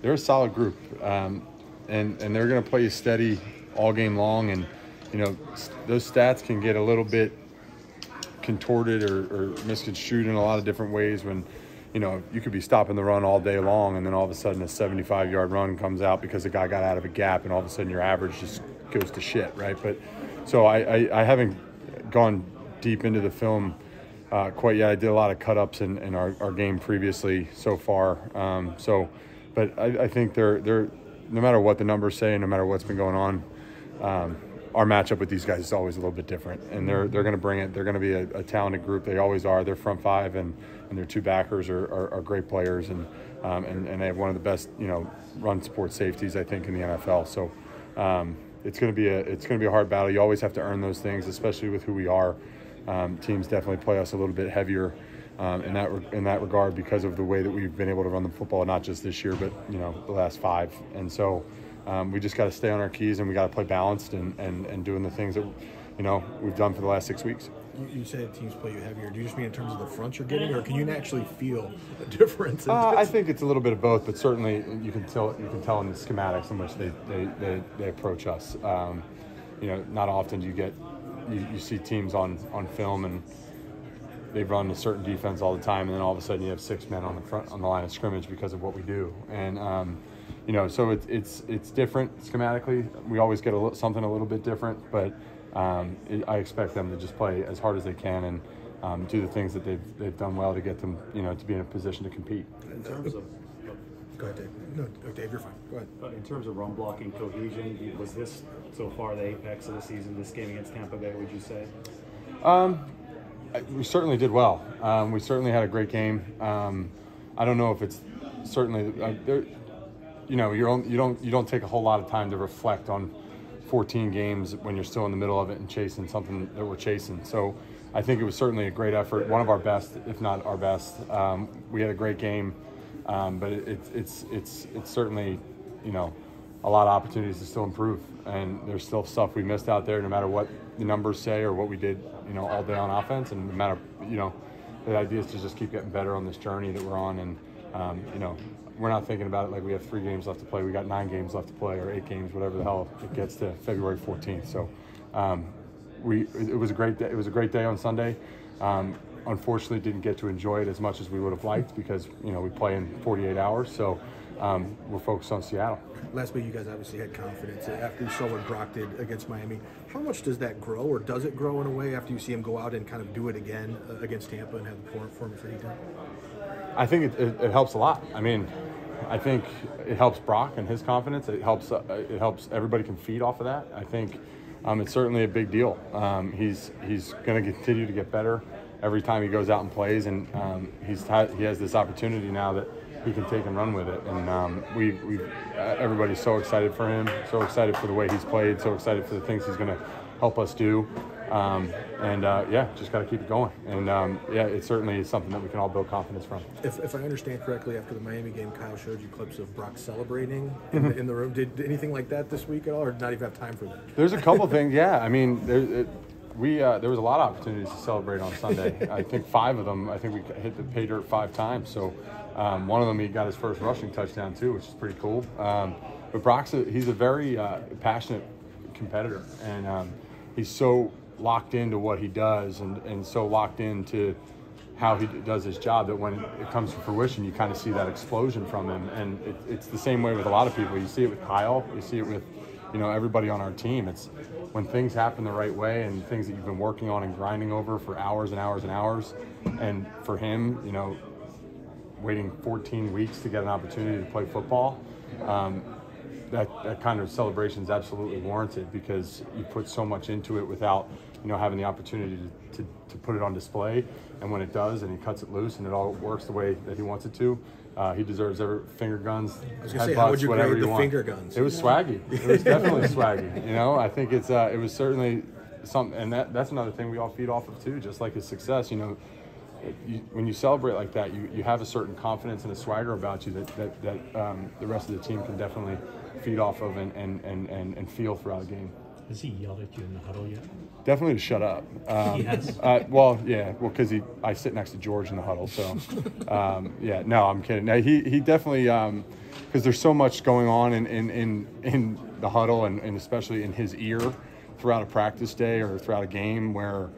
they're a solid group, and they're going to play you steady all game long. And those stats can get a little bit contorted or misconstrued in a lot of different ways when you could be stopping the run all day long, and then all of a sudden a 75-yard run comes out because the guy got out of a gap, and all of a sudden your average just goes to shit, right? But so I haven't gone deep into the film quite yet. I did a lot of cut-ups in our game previously so far. But I think they're no matter what the numbers say, no matter what's been going on, our matchup with these guys is always a little bit different, and they're going to bring it. They're going to be a talented group. They always are. Their front five and their two backers are great players, and they have one of the best run support safeties I think in the NFL. So it's going to be a hard battle. You always have to earn those things, especially with who we are. Teams definitely play us a little bit heavier in that regard because of the way that we've been able to run the football, not just this year, but the last 5. And so we just got to stay on our keys, and we got to play balanced and doing the things that we've done for the last 6 weeks. You said teams play you heavier. Do you just mean in terms of the fronts you're getting, or can you actually feel a difference? I think it's a little bit of both, but certainly you can tell in the schematics in which they approach us. Not often do you see teams on film and they run a certain defense all the time, and then all of a sudden you have 6 men on the line of scrimmage because of what we do. And so it's different schematically. We always get something a little bit different, but I expect them to just play as hard as they can and do the things that they've done well to get them to be in a position to compete. In terms of go ahead, Dave. No, Dave, you're fine. Go ahead. In terms of run blocking cohesion, was this so far the apex of the season? This game against Tampa Bay, would you say? We certainly did well. We certainly had a great game. I don't know if it's certainly you don't take a whole lot of time to reflect on 14 games when you're still in the middle of it and chasing something that we're chasing. So I think it was certainly a great effort, one of our best, if not our best. We had a great game, but it's certainly a lot of opportunities to still improve, and there's still stuff we missed out there, no matter what the numbers say or what we did all day on offense, and no matter the idea is to just keep getting better on this journey that we're on. And we're not thinking about it like we have 3 games left to play. We got 9 games left to play, or 8 games, whatever the hell it gets to February 14th. So it was a great day. It was a great day on Sunday. Unfortunately, didn't get to enjoy it as much as we would have liked because we play in 48 hours. So we're focused on Seattle. Last week, you guys obviously had confidence after you saw what Brock did against Miami. How much does that grow, or does it grow in a way after you see him go out and kind of do it again against Tampa and have the performance that he did? I think it helps a lot. I mean, I think it helps Brock and his confidence. It helps everybody can feed off of that. I think it's certainly a big deal. He's going to continue to get better every time he goes out and plays, and he has this opportunity now that he can take and run with it. And everybody's so excited for him, so excited for the way he's played, so excited for the things he's going to help us do. Just got to keep it going. And it certainly is something that we can all build confidence from. If I understand correctly, after the Miami game, Kyle showed you clips of Brock celebrating in the room. Did anything like that this week at all, or not even have time for that? There's a couple things. Yeah, I mean, there was a lot of opportunities to celebrate on Sunday. I think 5 of them. I think we hit the pay dirt 5 times. So one of them, he got his first rushing touchdown too, which is pretty cool. But Brock's he's a very passionate competitor, and he's so locked into what he does and so locked into how he does his job that when it comes to fruition, you kind of see that explosion from him. And it's the same way with a lot of people. You see it with Kyle. You see it with everybody on our team. It's when things happen the right way and things that you've been working on and grinding over for hours and hours and hours. And for him, waiting 14 weeks to get an opportunity to play football, that kind of celebration is absolutely warranted because you put so much into it without having the opportunity to put it on display. And when it does and he cuts it loose and it all works the way that he wants it to, he deserves every finger guns, I was gonna say, how would you grade the finger guns? It was swaggy. It was definitely swaggy. I think it was certainly something, and that's another thing we all feed off of too, just like his success. When you celebrate like that, you have a certain confidence and a swagger about you that the rest of the team can definitely feed off of and feel throughout a game. Has he yelled at you in the huddle yet? Definitely to shut up. Yes. Well, yeah, because I sit next to George in the huddle, so yeah. No, I'm kidding. No, he definitely because there's so much going on in the huddle and especially in his ear throughout a practice day or throughout a game where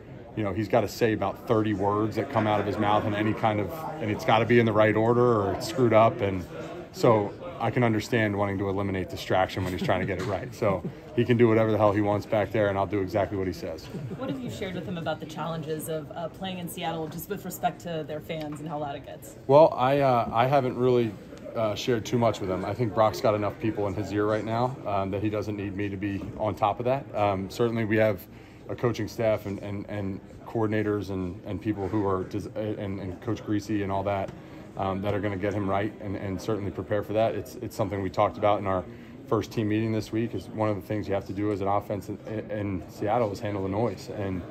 he's got to say about 30 words that come out of his mouth in any kind of, and it's got to be in the right order or it's screwed up, and so I can understand wanting to eliminate distraction when he's trying to get it right. So he can do whatever the hell he wants back there, and I'll do exactly what he says. What have you shared with him about the challenges of playing in Seattle, just with respect to their fans and how loud it gets? Well, I haven't really shared too much with him. I think Brock's got enough people in his ear right now that he doesn't need me to be on top of that. Certainly we have a coaching staff and coordinators and people who are and Coach Greasy and all that that are going to get him right and certainly prepare for that. It's something we talked about in our first team meeting this week. Is one of the things you have to do as an offense in Seattle is handle the noise, and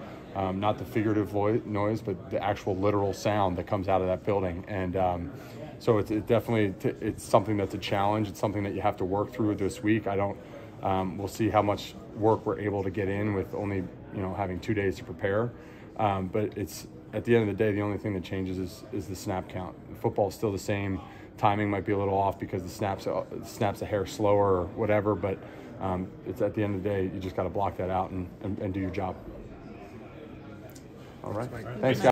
not the figurative noise, but the actual literal sound that comes out of that building. And so it's definitely it's something that's a challenge. It's something that you have to work through this week. We'll see how much work we're able to get in with only having 2 days to prepare. But it's at the end of the day, the only thing that changes is the snap count. Football is still the same. Timing might be a little off because the snaps a hair slower or whatever. But it's at the end of the day, you just got to block that out and do your job. All right. Thanks, guys.